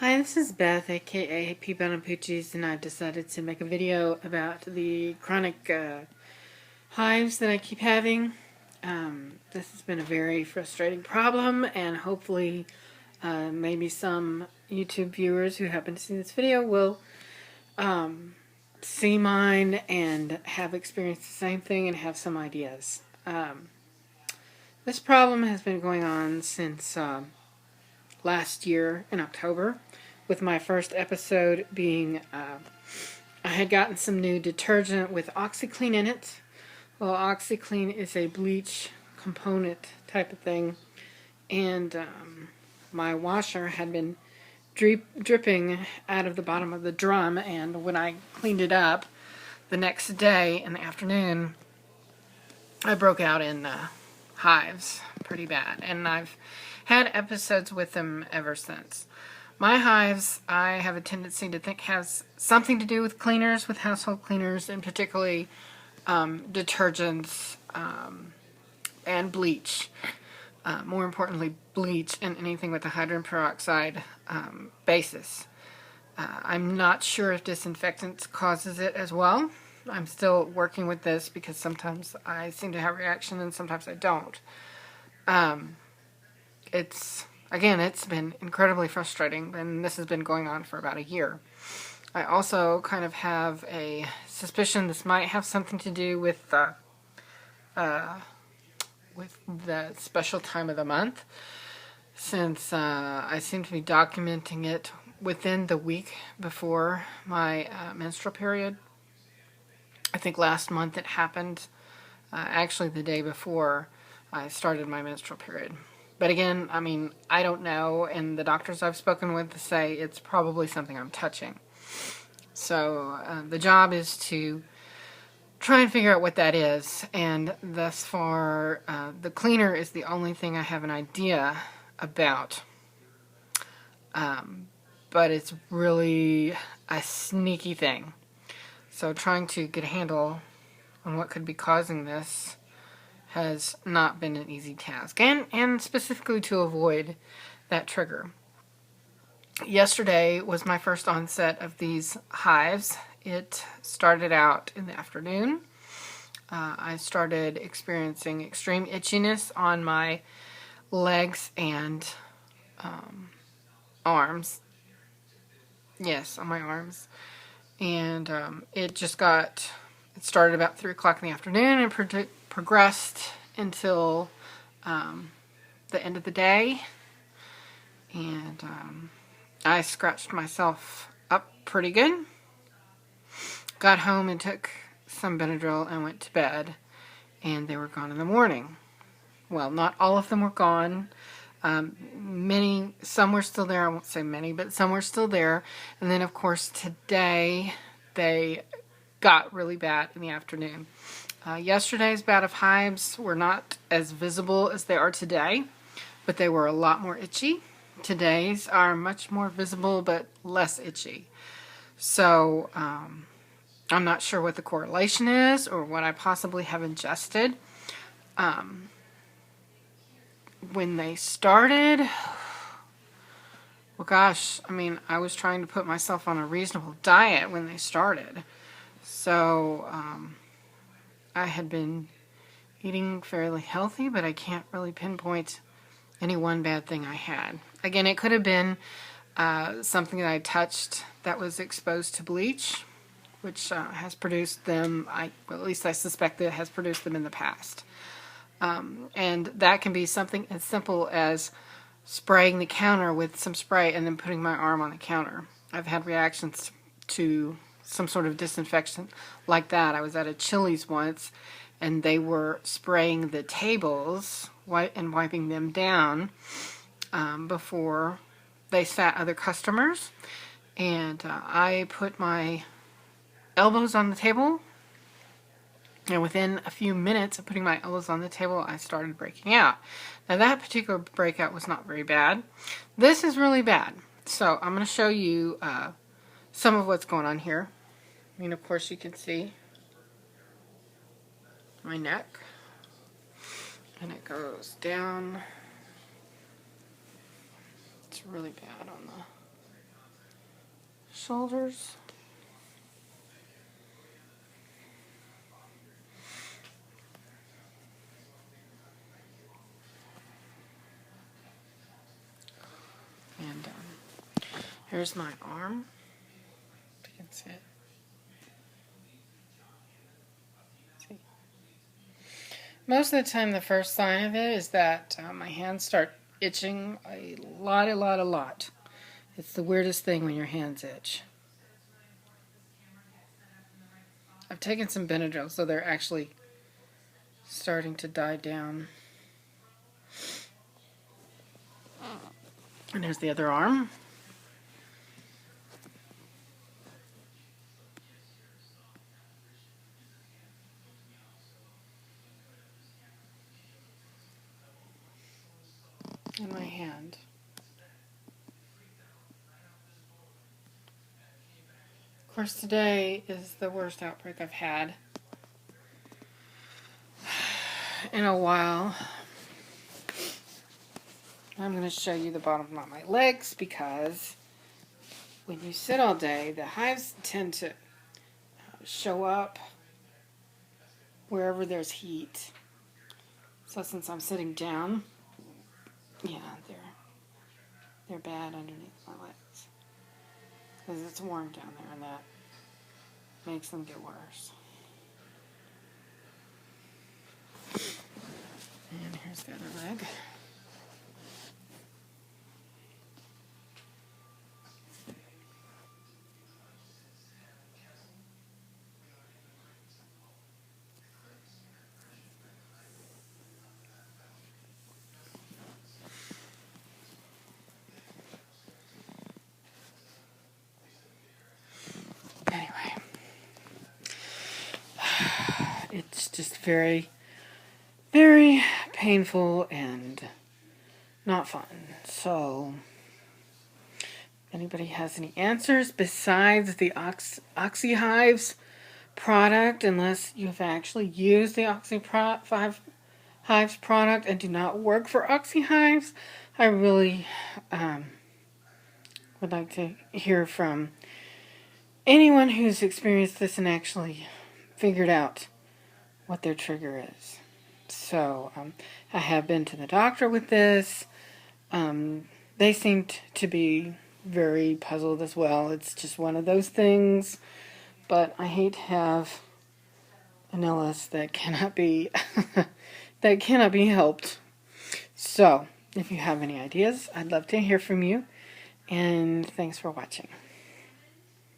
Hi, this is Beth, aka PBottomPoochies, and I've decided to make a video about the chronic hives that I keep having. This has been a very frustrating problem, and hopefully maybe some YouTube viewers who happen to see this video will see mine and have experienced the same thing and have some ideas. This problem has been going on since last year in October, with my first episode being I had gotten some new detergent with OxyClean in it. Well, OxyClean is a bleach component type of thing, and my washer had been dripping out of the bottom of the drum, and when I cleaned it up the next day in the afternoon, I broke out in hives pretty bad, and I've had episodes with them ever since. My hives, I have a tendency to think has something to do with cleaners, with household cleaners, and particularly detergents and bleach. More importantly, bleach and anything with a hydrogen peroxide basis. I'm not sure if disinfectants causes it as well. I'm still working with this because sometimes I seem to have a reaction and sometimes I don't. It's been incredibly frustrating, and this has been going on for about a year. I also kind of have a suspicion this might have something to do with the special time of the month, since I seem to be documenting it within the week before my menstrual period. I think last month it happened, actually the day before I started my menstrual period. But again, I mean, I don't know, and the doctors I've spoken with say it's probably something I'm touching. So the job is to try and figure out what that is, and thus far, the cleaner is the only thing I have an idea about. But it's really a sneaky thing. So trying to get a handle on what could be causing this has not been an easy task, and specifically to avoid that trigger. Yesterday was my first onset of these hives. It started out in the afternoon. I started experiencing extreme itchiness on my legs and arms. Yes, on my arms. And it started about 3 o'clock in the afternoon and progressed until the end of the day. And I scratched myself up pretty good. Got home and took some Benadryl and went to bed. And they were gone in the morning. Well, not all of them were gone. Some were still there. I won't say many, but some were still there. And then, of course, today they got really bad in the afternoon. Yesterday's bout of hives were not as visible as they are today, but they were a lot more itchy. Today's are much more visible, but less itchy. So, I'm not sure what the correlation is or what I possibly have ingested. When they started, well, gosh, I mean, I was trying to put myself on a reasonable diet when they started. So, I had been eating fairly healthy, but I can't really pinpoint any one bad thing I had. Again, it could have been something that I touched that was exposed to bleach, which has produced them, at least I suspect that it has produced them in the past. And that can be something as simple as spraying the counter with some spray and then putting my arm on the counter. I've had reactions to some sort of disinfection like that. I was at a Chili's once, and they were spraying the tables and wiping them down before they sat other customers. And I put my elbows on the table, and within a few minutes of putting my elbows on the table, I started breaking out. Now, that particular breakout was not very bad. This is really bad. So I'm going to show you some of what's going on here. I mean, of course, you can see my neck, and it goes down. It's really bad on shoulders. And here's my arm. You can see it. See. Most of the time, the first sign of it is that my hands start itching a lot. It's the weirdest thing when your hands itch. I've taken some Benadryl, so they're actually starting to die down. And here's the other arm. And my hand. Of course, today is the worst outbreak I've had in a while. I'm going to show you the bottom of my legs because when you sit all day, the hives tend to show up wherever there's heat. So since I'm sitting down, yeah, they're bad underneath my legs because it's warm down there, and that makes them get worse. And here's the other leg. Anyway, it's just very, very painful and not fun. So, if anybody has any answers besides the Oxy Hives product, unless you've actually used the Hives product and do not work for Oxy Hives, I really would like to hear from anyone who's experienced this and actually figured out what their trigger is. So, I have been to the doctor with this. They seemed to be very puzzled as well. It's just one of those things. But I hate to have an illness that cannot be that cannot be helped. So, if you have any ideas, I'd love to hear from you. And thanks for watching.